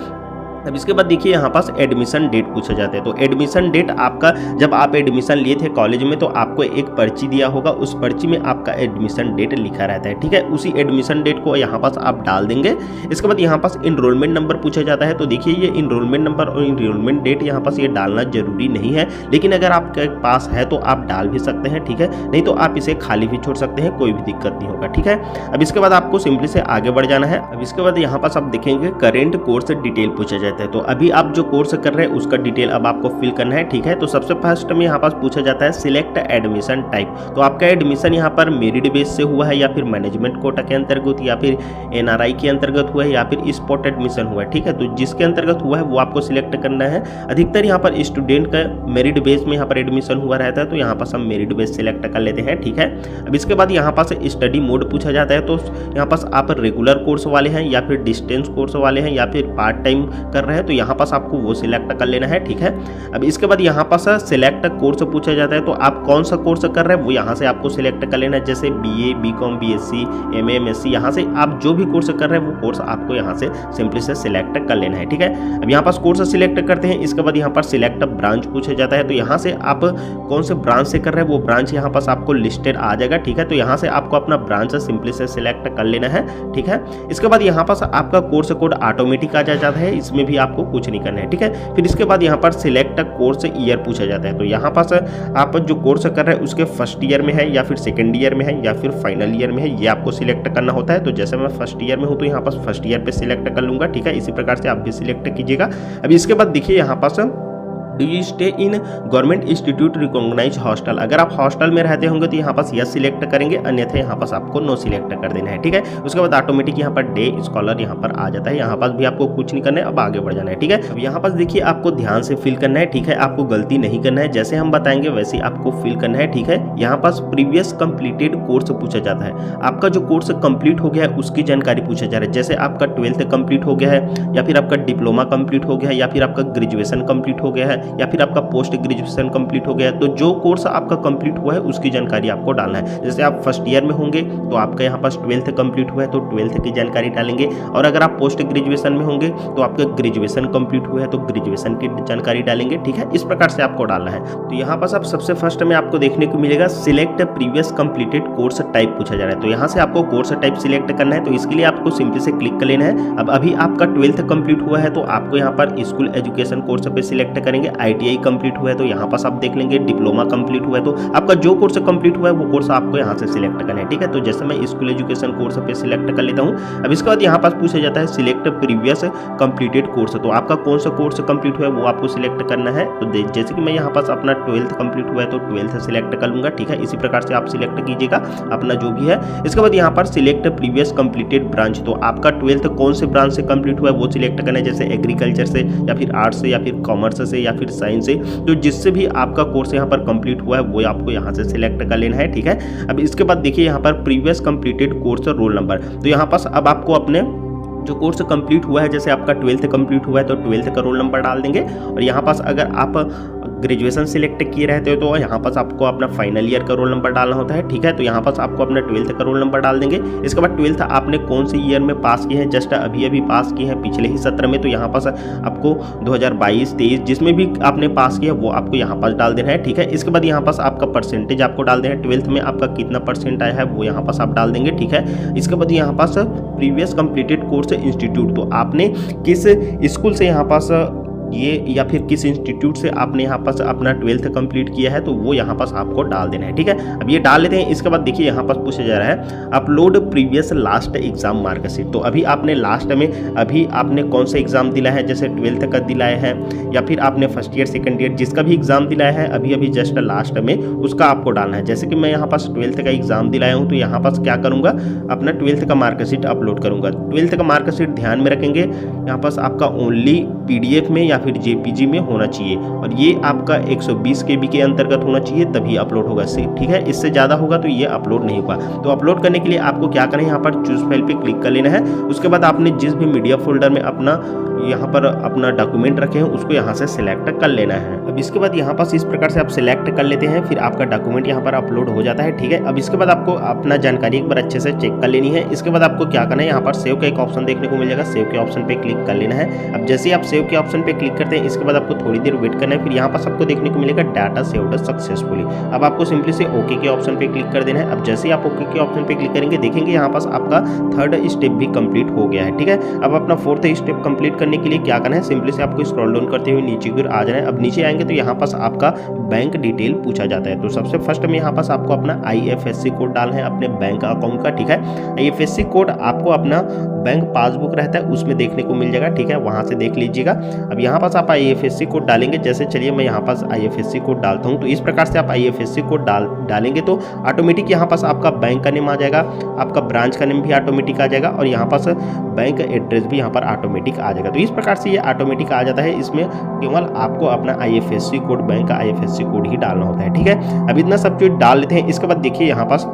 अब इसके बाद देखिए यहाँ पास एडमिशन डेट पूछा जाता है। तो एडमिशन डेट आपका, जब आप एडमिशन लिए थे कॉलेज में तो आपको एक पर्ची दिया होगा, उस पर्ची में आपका एडमिशन डेट लिखा रहता है। ठीक है, उसी एडमिशन डेट को यहाँ पास आप डाल देंगे। इसके बाद यहाँ पास इनरोलमेंट नंबर पूछा जाता है। तो देखिए ये इनरोलमेंट नंबर और इनरोलमेंट डेट यहाँ पास ये डालना जरूरी नहीं है, लेकिन अगर आपके पास है तो आप डाल भी सकते हैं। ठीक है, नहीं तो आप इसे खाली भी छोड़ सकते हैं, कोई भी दिक्कत नहीं होगा। ठीक है, अब इसके बाद आपको सिंपली से आगे बढ़ जाना है। अब इसके बाद यहाँ पास आप देखेंगे करेंट कोर्स डिटेल पूछा जाता है। तो अभी आप जो कोर्स कर रहे हैं उसका डिटेल अब आपको फिल करना है। ठीक है, तो सबसे फर्स्ट में यहाँ पास पूछा जाता है सिलेक्ट एडमिशन टाइप। तो आपका एडमिशन यहाँ पर मेरिट बेस से हुआ है, या फिर मैनेजमेंट कोटा के अंतर्गत, या फिर NRI के अंतर्गत हुआ है, या फिर स्पॉट एडमिशन हुआ है। ठीक है, तो जिसके अंतर्गत हुआ है वो आपको सिलेक्ट करना है। अधिकतर यहाँ पर स्टूडेंट का मेरिट बेस में यहाँ पर एडमिशन हुआ रहता है, तो यहाँ पास हम मेरिट बेस सिलेक्ट कर लेते हैं। ठीक है, अब इसके बाद यहाँ पास स्टडी मोड पूछा जाता है। तो यहाँ पास आप रेगुलर कोर्स वाले हैं, या फिर डिस्टेंस कोर्स वाले हैं, या फिर पार्ट टाइम कर रहे हैं, तो यहाँ पास आपको वो सिलेक्ट कर लेना है। ठीक है, अब इसके बाद यहाँ पास सिलेक्ट कोर्स पूछा जाता है। तो आप कौन सा कोर्स कर रहे हैं वो यहाँ से आपको सिलेक्ट कर लेना है, जैसे BA, BCom, BSc, MA, MSc, यहाँ से आप जो भी कोर्स कर रहे हैं वो कोर्स आपको यहाँ से सिंपली से सिलेक्ट कर लेना है। ठीक है, अब यहाँ पास कोर्स सिलेक्ट करते हैं। इसके बाद यहाँ पर सिलेक्ट ब्रांच पूछा जाता है। तो यहाँ से आप कौन से ब्रांच से कर रहे हैं वो ब्रांच यहाँ पास आपको लिस्टेड आ जाएगा। ठीक है, तो यहाँ से आपको अपना ब्रांच सिंपली से सिलेक्ट कर लेना है। ठीक है, इसके बाद यहाँ पास आपका कोर्स कोड ऑटोमेटिक आ जाता है, इसमें भी आपको कुछ नहीं करना है। ठीक है, फिर इसके बाद यहाँ पर सिलेक्ट कोर्स ईयर पूछा जाता है। तो यहाँ पास आप जो कोर्स कर रहे हैं उसके फर्स्ट ईयर में है, या फिर सेकंड ईयर में है, या फिर फाइनल ईयर में है, ये आपको सिलेक्ट करना होता है। तो जैसे मैं फर्स्ट ईयर में हूँ तो यहाँ पास फर्स्ट ईयर पे सिलेक्ट कर लूंगा। ठीक है, इसी प्रकार से आप भी सिलेक्ट कीजिएगा। अभी इसके बाद देखिए यहाँ पास do you stay in government institute recognise hostel, अगर आप हॉस्टल में रहते होंगे तो यहाँ पास यस सिलेक्ट करेंगे, अन्यथा यहाँ पास आपको नो सिलेक्ट कर देना है। ठीक है, उसके बाद ऑटोमेटिक यहाँ पर डे स्कॉलर यहाँ पर आ जाता है, यहाँ पास भी आपको कुछ नहीं करना है, अब आगे बढ़ जाना है। ठीक है, अब यहाँ पास देखिए आपको ध्यान से फिल करना है। ठीक है, आपको गलती नहीं करना है, जैसे हम बताएंगे वैसे आपको फिल करना है। ठीक है, यहाँ पास प्रीवियस कंप्लीटेड कोर्स पूछा जाता है। आपका जो कोर्स कंप्लीट हो गया है उसकी जानकारी पूछा जा रहा है, जैसे आपका 12th कंप्लीट हो गया है, या फिर आपका डिप्लोमा कंप्लीट हो गया है, या फिर आपका ग्रेजुएशन कंप्लीट हो गया है, या फिर आपका पोस्ट ग्रेजुएशन कंप्लीट हो गया है। तो जो कोर्स आपका कंप्लीट हुआ है उसकी जानकारी आपको डालना है। जैसे आप फर्स्ट ईयर में होंगे तो आपका यहाँ पास 12th कंप्लीट हुआ है तो 12th की जानकारी डालेंगे, और अगर आप पोस्ट ग्रेजुएशन में होंगे तो आपका ग्रेजुएशन कंप्लीट हुआ है तो ग्रेजुएशन की जानकारी डालेंगे। ठीक है, इस प्रकार से आपको डालना है। तो यहाँ पास आप सबसे फर्स्ट में आपको देखने को मिलेगा select previous completed course type पूछा जा रहा है। तो यहाँ से आपको कोर्स टाइप सिलेक्ट करना है। तो इसके लिए आपको सिंपली से क्लिक कर लेना है। अब अभी आपका 12th कंप्लीट हुआ है तो आपको यहाँ पर स्कूल एजुकेशन कोर्स पे सिलेक्ट करेंगे। ITI कंप्लीट हुआ है तो यहाँ पास आप देख लेंगे, डिप्लोमा कंप्लीट हुआ है तो आपका जो कोर्स कंप्लीट हुआ है वो कोर्स आपको यहाँ से सिलेक्ट करना है। ठीक है, तो जैसे मैं स्कूल एजुकेशन कोर्स पे सिलेक्ट कर लेता हूँ। अब इसके बाद यहाँ पास पूछा जाता है सिलेक्ट प्रीवियस कंप्लीटेड कोर्स, तो आपका कौन सा कोर्स कंप्लीट हुआ है वो आपको सिलेक्ट करना है। तो जैसे कि मैं यहाँ पास अपना 12th कंप्लीट हुआ है तो 12th सिलेक्ट कर लूंगा। ठीक है, इसी प्रकार से आप सिलेक्ट कीजिएगा अपना जो भी है। इसके बाद यहाँ पर सिलेक्ट प्रीवियस कंप्लीटेड ब्रांच, तो आपका 12th कौन से ब्रांच से कंप्लीट हुआ है वो सिलेक्ट करना है, जैसे एग्रीकल्चर से, या फिर आर्ट्स से, या फिर कॉमर्स से, या फिर फिर साइंस से, तो जिससे भी आपका कोर्स यहाँ पर कंप्लीट हुआ है वो आपको यहाँ से सिलेक्ट कर लेना है, ठीक है। अब इसके बाद देखिए यहाँ पर प्रीवियस कंप्लीटेड कोर्स और रोल नंबर, तो यहाँ पास अब आपको अपने जो कोर्स कंप्लीट हुआ है, जैसे आपका 12th कंप्लीट हुआ है तो 12th का रोल नंबर डाल देंगे। और यहाँ पास अगर आप ग्रेजुएशन सिलेक्ट किए रहते हो तो यहाँ पास आपको अपना फाइनल ईयर का रोल नंबर डालना होता है, ठीक है। तो यहाँ पास आपको अपना 12th का रोल नंबर डाल देंगे। इसके बाद 12th आपने कौन से ईयर में पास किए हैं, जस्ट अभी अभी पास किए हैं पिछले ही सत्र में, तो यहाँ पास आपको 2022-23 जिसमें भी आपने पास किया वो आपको यहाँ पास डाल देना है, ठीक है। इसके बाद यहाँ पास आपका परसेंटेज आपको डाल देना है, 12th में आपका कितना परसेंट आया है वो यहाँ पास आप डाल देंगे, ठीक है। इसके बाद यहाँ पास प्रीवियस कंप्लीटेड कोर्स इंस्टीट्यूट, तो आपने किस स्कूल से यहाँ पास ये या फिर किस इंस्टीट्यूट से आपने यहाँ पास अपना 12th कंप्लीट किया है तो वो यहाँ पास आपको डाल देना है, ठीक है। अब ये डाल लेते हैं। इसके बाद देखिए यहाँ पास पूछा जा रहा है upload previous last exam marksheet, तो अभी आपने लास्ट में अभी आपने कौन सा एग्जाम दिलाया है, जैसे 12th का दिलाया है या फिर आपने फर्स्ट ईयर सेकंड ईयर जिसका भी एग्जाम दिलाया है अभी अभी जस्ट लास्ट में, उसका आपको डालना है। जैसे कि मैं यहाँ पास 12th का एग्जाम दिलाया हूँ तो यहाँ पास क्या करूँगा, अपना 12th का मार्कशीट अपलोड करूँगा। 12th का मार्कशीट ध्यान में रखेंगे यहाँ पास आपका ओनली PDF में या फिर JPG में होना चाहिए, और ये आपका 120 KB के अंतर्गत होना चाहिए तभी अपलोड होगा, ठीक है। इससे ज़्यादा होगा तो ये अपलोड नहीं होगा। तो अपलोड करने के लिए आपको क्या करना है, यहाँ पर चूज फाइल पे क्लिक कर लेना है। उसके बाद आपने जिस भी मीडिया फोल्डर में यहाँ पर अपना डॉक्यूमेंट रखे हैं उसको यहाँ से सिलेक्ट कर लेना है। अब इसके बाद यहाँ पास इस प्रकार से आप सिलेक्ट कर लेते हैं, फिर आपका डॉक्यूमेंट यहाँ पर अपलोड हो जाता है, ठीक है। अब इसके बाद आपको अपना जानकारी एक बार अच्छे से चेक कर लेनी है। इसके बाद आपको क्या करना है, यहाँ पर सेव का एक ऑप्शन देखने को मिल जाएगा, सेव के ऑप्शन पे क्लिक कर लेना है। अब जैसे ही आप सेव के ऑप्शन पे क्लिक करते हैं इसके बाद आपको थोड़ी देर वेट करना है, फिर यहाँ पास आपको देखने को मिलेगा डाटा सेव्ड सक्सेसफुली। अब आपको सिंपली से ओके के ऑप्शन पे क्लिक कर देना है। अब जैसे ही आप ओके के ऑप्शन पे क्लिक करेंगे देखेंगे यहाँ पास आपका 3rd स्टेप भी कंप्लीट हो गया है, ठीक है। अब अपना 4th स्टेप कंप्लीट करने के लिए क्या करना है, सिंपली से आपको स्क्रॉल डाउन करते हुए नीचे की ओर आ जाना है। अब नीचे आएंगे तो यहाँ पास आपका बैंक डिटेल पूछा जाता है, तो सबसे फर्स्ट में यहाँ पास आपको अपना IFSC कोड डालना है अपने बैंक अकाउंट का, ठीक है। IFSC कोड आपको अपना बैंक पासबुक रहता है उसमें देखने को मिल जाएगा, ठीक है, वहां से देख लीजिएगा। अब यहाँ पास आप IFSC कोड डालेंगे, जैसे चलिए मैं यहाँ पास IFSC कोड डालता हूँ, तो इस प्रकार से आप IFSC कोड डालेंगे तो ऑटोमेटिक यहाँ पास आपका बैंक का नेम आ जाएगा, आपका ब्रांच का नेम भी ऑटोमेटिक आ जाएगा और यहाँ पास बैंक एड्रेस भी यहाँ पर ऑटोमेटिक आ जाएगा। तो इस प्रकार से ये ऑटोमेटिक आ जाता है, इसमें केवल आपको अपना IFSC कोड, बैंक का IFSC कोड ही डालना होता है, ठीक है। अब इतना सब चीज डाल लेते हैं। इसके बाद देखिए यहाँ पास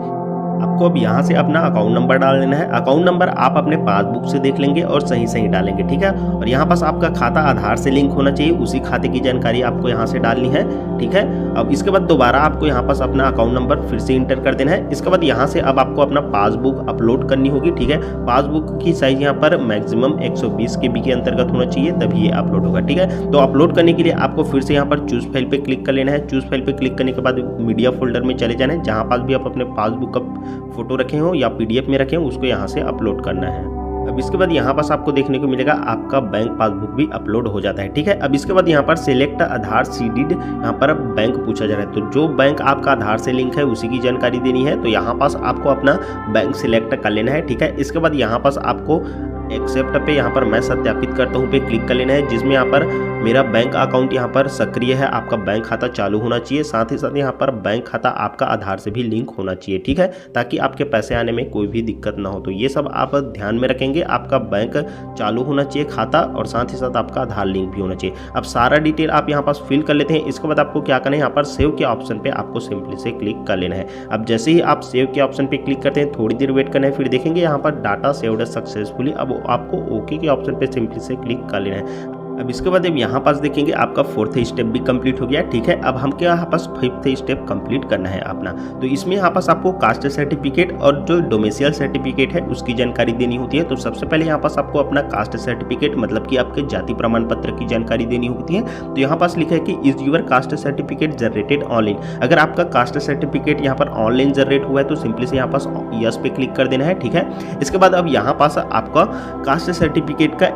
आपको अब यहाँ से अपना अकाउंट नंबर डाल देना है। अकाउंट नंबर आप अपने पासबुक से देख लेंगे और सही डालेंगे, ठीक है। और यहाँ पास आपका खाता आधार से लिंक होना चाहिए, उसी खाते की जानकारी आपको यहाँ से डालनी है, ठीक है। अब इसके बाद दोबारा आपको यहाँ पास अपना अकाउंट नंबर फिर से इंटर कर देना है। इसके बाद यहाँ से अब आपको अपना पासबुक अपलोड करनी होगी, ठीक है। पासबुक की साइज यहाँ पर मैक्सिमम 120 KB के अंतर्गत होना चाहिए तभी ये अपलोड होगा, ठीक है। तो अपलोड करने के लिए आपको फिर से यहाँ पर चूज फाइल पे क्लिक कर लेना है। चूज फाइल पे क्लिक करने के बाद मीडिया फोल्डर में चले जाना है, जहाँ पास भी आप अपने पासबुक का फोटो रखे हो या PDF में रखे हो उसको यहाँ से अपलोड करना है। अब इसके बाद यहाँ पास आपको देखने को मिलेगा आपका बैंक पासबुक भी अपलोड हो जाता है, ठीक है। अब इसके बाद यहाँ पर सिलेक्ट आधार सीडेड यहाँ पर बैंक पूछा जा रहा है, तो जो बैंक आपका आधार से लिंक है उसी की जानकारी देनी है। तो यहाँ पास आपको अपना बैंक सिलेक्ट कर लेना है, ठीक है। इसके बाद यहाँ पास आपको एक्सेप्ट पे यहाँ पर मैं सत्यापित करता हूँ पे क्लिक कर लेना है, जिसमें यहाँ पर मेरा बैंक अकाउंट यहाँ पर सक्रिय है, आपका बैंक खाता चालू होना चाहिए, साथ ही साथ यहाँ पर बैंक खाता आपका आधार से भी लिंक होना चाहिए, ठीक है, ताकि आपके पैसे आने में कोई भी दिक्कत ना हो। तो ये सब आप ध्यान में रखेंगे, आपका बैंक चालू होना चाहिए खाता और साथ ही साथ आपका आधार लिंक भी होना चाहिए। अब सारा डिटेल आप यहाँ पास फिल कर लेते हैं। इसके बाद आपको क्या करना है, यहाँ पर सेव के ऑप्शन पे आपको सिंपली से क्लिक कर लेना है। अब जैसे ही आप सेव के ऑप्शन पे क्लिक करते हैं थोड़ी देर वेट करना है, फिर देखेंगे यहाँ पर डाटा सेव्ड सक्सेसफुली। अब आपको ओके के ऑप्शन पे सिंपली से क्लिक कर लेना है। अब इसके बाद अब यहाँ पास देखेंगे आपका 4th स्टेप भी कंप्लीट हो गया, ठीक है। अब हम क्या यहाँ पास 5th स्टेप कंप्लीट करना है अपना, तो इसमें यहाँ पास आपको कास्ट सर्टिफिकेट और जो डोमिसाइल सर्टिफिकेट है उसकी जानकारी देनी होती है। तो सबसे पहले यहाँ पास आपको अपना कास्ट सर्टिफिकेट मतलब कि आपके जाति प्रमाण पत्र की जानकारी देनी होती है। तो यहाँ पास लिखा है कि is your caste certificate generated online. अगर आपका कास्ट सर्टिफिकेट यहाँ पर ऑनलाइन जनरेट हुआ है तो सिंपली से यहाँ पास यस पे क्लिक कर देना है, ठीक है। इसके बाद अब यहाँ पास आपका कास्ट सर्टिफिकेट का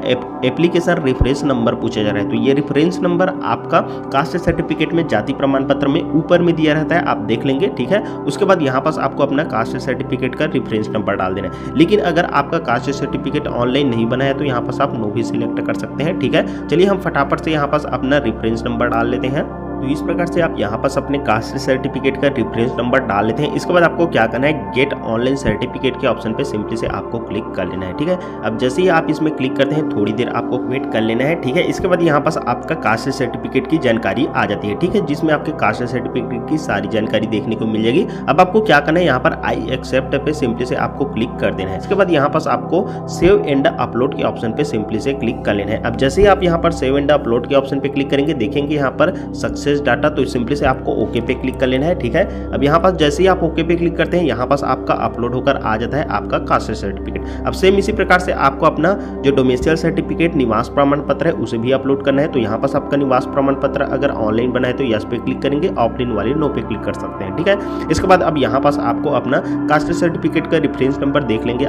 एप्लीकेशन रेफरेंस नंबर पूछा जा रहा है। तो ये रेफरेंस नंबर आपका कास्ट सर्टिफिकेट में जाति प्रमाण पत्र में ऊपर में दिया रहता है, आप देख लेंगे, ठीक है। उसके बाद यहाँ पास आपको अपना कास्ट सर्टिफिकेट का रेफरेंस नंबर डाल देना है। लेकिन अगर आपका कास्ट सर्टिफिकेट ऑनलाइन नहीं बना है तो यहाँ पास आप नो भी सिलेक्ट कर सकते हैं, ठीक है। चलिए हम फटाफट से यहाँ पास अपना रेफरेंस नंबर डाल लेते हैं। तो इस प्रकार से आप यहाँ पास अपने कास्ट सर्टिफिकेट का रेफरेंस नंबर डाल लेते हैं। इसके बाद आपको क्या करना है, गेट ऑनलाइन सर्टिफिकेट के ऑप्शन पे सिंपली से आपको क्लिक कर लेना है। ठीक है, अब जैसे ही आप इसमें क्लिक करते हैं थोड़ी देर आपको वेट कर लेना है। ठीक है, इसके बाद यहाँ पास आपका कास्ट सर्टिफिकेट की जानकारी आ जाती है। ठीक है, जिसमें आपके कास्ट सर्टिफिकेट की सारी जानकारी देखने को मिल जाएगी। अब आपको क्या करना है, यहाँ पर आई एक्सेप्ट पे सिंपली से आपको क्लिक कर देना है। इसके बाद यहाँ पास आपको सेव एंड अपलोड के ऑप्शन पे सिंपली से क्लिक कर लेना है। अब जैसे ही आप यहाँ पर सेव एंड अपलोड के ऑप्शन पे क्लिक करेंगे, देखेंगे यहाँ पर सक्सेस डाटा, तो सिंपली से आपको ओके पे क्लिक कर लेना है। ठीक है, अब यहाँ पास जैसे ही आप ओके पे क्लिक करते हैं, यहाँ पास आपका अपलोड होकर आ जाता है आपका कास्ट सर्टिफिकेट। अब सेम इसी प्रकार से आपको अपना जो डोमेस्टियल सर्टिफिकेट निवास प्रमाण पत्र है उसे भी अपलोड करना है। तो यहाँ पास आपका निवास प्रमाण पत्र अगर ऑनलाइन बना है तो यस पे क्लिक करेंगे, ऑफलाइन वाले नो पे क्लिक कर सकते हैं। ठीक है, इसके बाद अब यहाँ पास आपको अपना कास्ट सर्टिफिकेट का रेफरेंस नंबर देख लेंगे,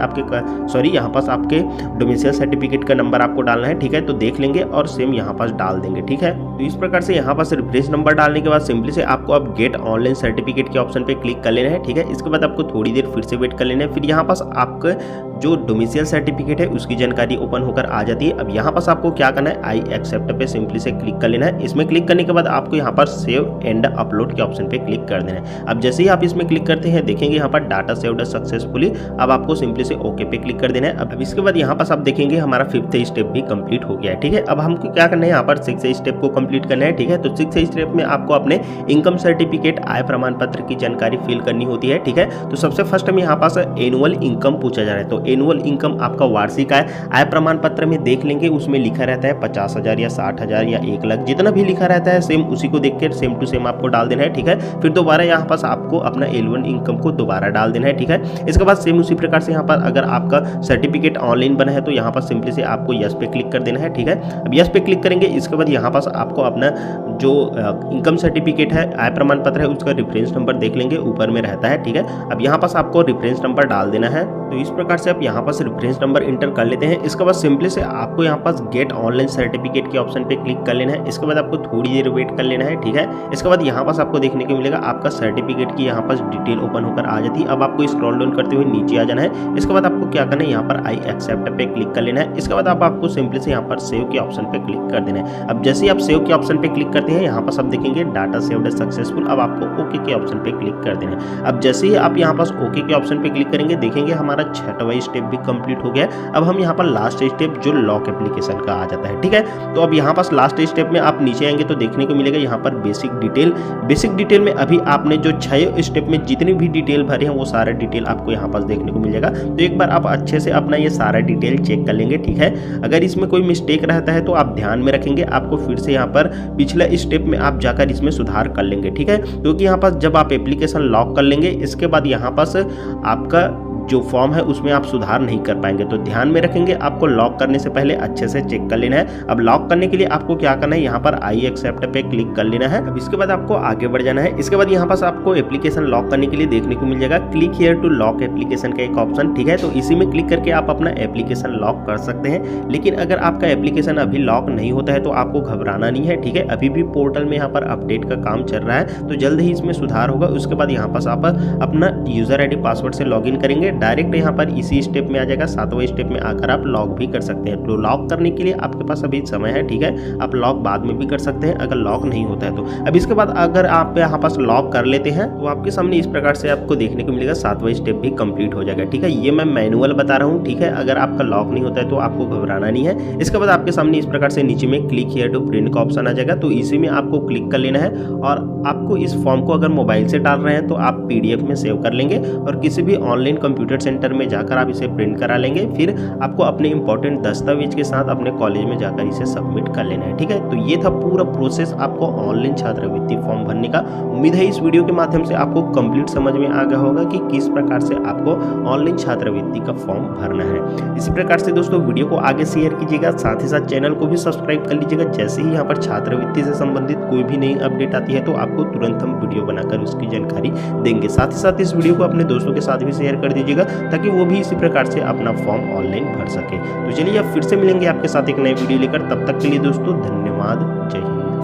यहाँ पास आपके डोमेस्टियल सर्टिफिकेट का नंबर आपको डालना है। ठीक है, तो देख लेंगे और सेम यहाँ पास डाल देंगे। ठीक है, तो इस प्रकार से यहाँ पास रेफरेंस नंबर डालने के बाद सिंपली से आपको अब गेट ऑनलाइन सर्टिफिकेट के ऑप्शन पे क्लिक कर लेना है। ठीक है, इसके बाद आपको थोड़ी देर फिर से वेट कर लेना है। फिर यहाँ पास आपका जो डोमेस्टियल सर्टिफिकेट है उसकी जानकारी ओपन होकर आ जाती है। अब यहाँ पास आपको क्या करना है, आई एक्सेप्ट पे सिंपली से क्लिक कर लेना है। इसमें क्लिक करने के बाद आपको यहाँ पर सेव एंड अपलोड के ऑप्शन पे क्लिक कर देना है। अब जैसे ही आप इसमें क्लिक करते हैं, देखेंगे यहाँ पर डाटा सेव्ड सक्सेसफुली। अब आपको सिंपली से ओके पे क्लिक कर देना है। अब इसके बाद यहाँ पास आप देखेंगे हमारा 5th स्टेप भी कंप्लीट हो गया है। ठीक है, अब हमको क्या करना है, यहाँ पर 6th स्टेप को कंप्लीट करना है। ठीक है, तो 6th स्टेप में आपको अपने इनकम सर्टिफिकेट आय प्रमाण पत्र की जानकारी फिल करनी होती है। ठीक है, तो सबसे फर्स्ट में यहाँ पास एनुअल इनकम पूछा जा रहा है। तो एनुअल इनकम आपका वार्षिक आय प्रमाण पत्र में देख लेंगे, उसमें लिखा रहता है 50,000 या 60,000 या 1 लाख, जितना भी लिखा रहता है सेम उसी को देख कर सेम टू सेम आपको डाल देना है। ठीक है, फिर दोबारा यहाँ पास आपको अपना एनुअल इनकम को दोबारा डाल देना है। ठीक है, इसके बाद सेम उसी प्रकार से यहाँ पर अगर आपका सर्टिफिकेट ऑनलाइन बना है तो यहाँ पर सिंपली से आपको यस पे क्लिक कर देना है। ठीक है, अब यस पे क्लिक करेंगे, इसके बाद यहाँ पास आपको अपना जो इनकम सर्टिफिकेट है, आय प्रमाण पत्र है, उसका रेफरेंस नंबर देख लेंगे, ऊपर में रहता है। ठीक है, अब यहाँ पास आपको रेफरेंस नंबर डाल देना है। तो इस प्रकार से आप यहाँ पास रेफरेंस नंबर इंटर कर लेते हैं। इसके बाद सिंपली से आपको यहाँ पास गेट ऑनलाइन सर्टिफिकेट के ऑप्शन पे क्लिक कर लेना है। इसके बाद आपको थोड़ी देर वेट कर लेना है। ठीक है, इसके बाद यहाँ पास आपको देखने को मिलेगा आपका सर्टिफिकेट की यहाँ पास डिटेल ओपन होकर आ जाती है। अब आपको स्क्रॉल डाउन करते हुए नीचे आ जाना है। इसके बाद आपको क्या करना है, यहाँ पर आई एक्सेप्ट पे क्लिक कर लेना है। इसके बाद आपको सिंपली से यहाँ पर सेव के ऑप्शन पे क्लिक कर देना है। अब जैसे ही आप सेव के ऑप्शन पे क्लिक करते हैं, यहाँ पास आप देखेंगे डाटा सेव्ड सक्सेसफुल। अब आपको ओके के ऑप्शन पे क्लिक कर देना है। अब जैसे ही आप यहाँ पास ओके के ऑप्शन पे क्लिक करेंगे, देखेंगे हमारा 6वां स्टेप भी कंप्लीट हो गया। अब हम यहाँ पर लास्ट स्टेप जो लॉक एप्लीकेशन का आ जाता है। ठीक है, तो अब यहाँ पास लास्ट स्टेप में आप नीचे आएंगे तो देखने को मिलेगा यहाँ पर बेसिक डिटेल में अभी आपने जो 6 स्टेप में जितनी भी डिटेल भरे हैं वो सारा डिटेल आपको यहाँ पास देखने को मिल जाएगा। तो एक बार आप अच्छे से अपना ये सारा डिटेल चेक कर लेंगे। ठीक है, अगर इसमें कोई मिस्टेक रहता है तो आप ध्यान में रखेंगे, आपको फिर से यहाँ पर पिछला स्टेप में आप जाकर इसमें सुधार कर लेंगे। ठीक है, क्योंकि यहाँ पास जब आप एप्लीकेशन लॉक कर लेंगे, इसके बाद यहाँ पास आपका जो फॉर्म है उसमें आप सुधार नहीं कर पाएंगे। तो ध्यान में रखेंगे, आपको लॉक करने से पहले अच्छे से चेक कर लेना है। अब लॉक करने के लिए आपको क्या करना है, यहाँ पर आई एक्सेप्ट पे क्लिक कर लेना है। अब इसके बाद आपको आगे बढ़ जाना है। इसके बाद यहाँ पास आपको एप्लीकेशन लॉक करने के लिए देखने को मिल जाएगा click here to lock application का एक ऑप्शन। ठीक है, तो इसी में क्लिक करके आप अपना एप्लीकेशन लॉक कर सकते हैं। लेकिन अगर आपका एप्लीकेशन अभी लॉक नहीं होता है तो आपको घबराना नहीं है। ठीक है, अभी भी पोर्टल में यहाँ पर अपडेट का काम चल रहा है, तो जल्द ही इसमें सुधार होगा। उसके बाद यहाँ पास आप अपना यूजर आईडी पासवर्ड से लॉगिन करेंगे, डायरेक्ट यहाँ पर इसी स्टेप में आ जाएगा। 7वां स्टेप में आकर आप लॉक भी कर सकते हैं। तो लॉक करने के लिए आपके पास अभी समय है। ठीक है, आप लॉक बाद में भी कर सकते हैं अगर लॉक नहीं होता है तो। अब इसके बाद अगर आप यहाँ पास लॉक कर लेते हैं तो आपके सामने इस प्रकार से आपको देखने को मिलेगा 7वां स्टेप भी कंप्लीट हो जाएगा। ठीक है, ये मैं मैनुअल बता रहा हूँ। ठीक है, अगर आपका लॉक नहीं होता है तो आपको घबराना नहीं है। इसके बाद आपके सामने इस प्रकार से नीचे में क्लिक हियर टू प्रिंट का ऑप्शन आ जाएगा, तो इसी में आपको क्लिक कर लेना है। और आपको इस फॉर्म को अगर मोबाइल से डाल रहे हैं तो आप PDF में सेव कर लेंगे और किसी भी ऑनलाइन कंप्यूटर सेंटर में जाकर आप इसे प्रिंट करा लेंगे। फिर आपको अपने इंपॉर्टेंट दस्तावेज के साथ अपने कॉलेज में जाकर इसे सबमिट कर लेना है। ठीक है, तो ये था पूरा प्रोसेस आपको ऑनलाइन छात्रवृत्ति फॉर्म भरने का। उम्मीद है इस वीडियो के माध्यम से आपको कंप्लीट समझ में आ गया होगा कि किस प्रकार से आपको ऑनलाइन छात्रवृत्ति का फॉर्म भरना है। इसी प्रकार से दोस्तों वीडियो को आगे शेयर कीजिएगा, साथ ही साथ चैनल को भी सब्सक्राइब कर लीजिएगा। जैसे ही यहाँ पर छात्रवृत्ति से संबंधित कोई भी नई अपडेट आती है तो आपको तुरंत हम वीडियो बनाकर उसकी जानकारी देंगे। साथ ही साथ इस वीडियो को अपने दोस्तों के साथ भी शेयर कर दीजिएगा ताकि वो भी इसी प्रकार से अपना फॉर्म ऑनलाइन भर सके। तो चलिए अब फिर से मिलेंगे आपके साथ एक नई वीडियो लेकर, तब तक के लिए दोस्तों धन्यवाद, जय हिंद।